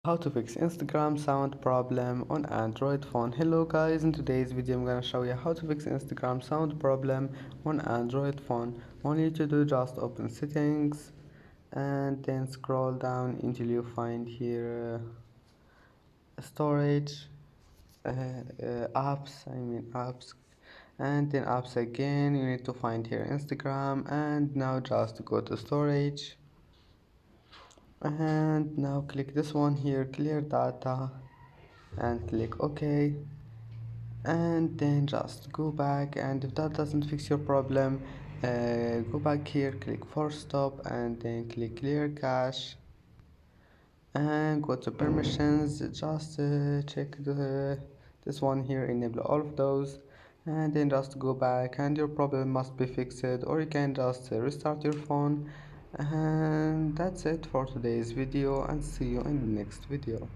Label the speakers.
Speaker 1: How to fix Instagram sound problem on Android phone. Hello guys, in today's video I'm gonna show you how to fix Instagram sound problem on Android phone. All you need to do, just open settings and then scroll down until you find here storage, apps, and then apps again. You need to find here Instagram, and now just go to storage, and now click this one here, clear data, and click OK, and then just go back. And if that doesn't fix your problem, go back here, click force stop, and then click clear cache, and go to permissions. Just check this one here, enable all of those, and then just go back and your problem must be fixed. Or you can just restart your phone. And that's it for today's video, and see you in the next video.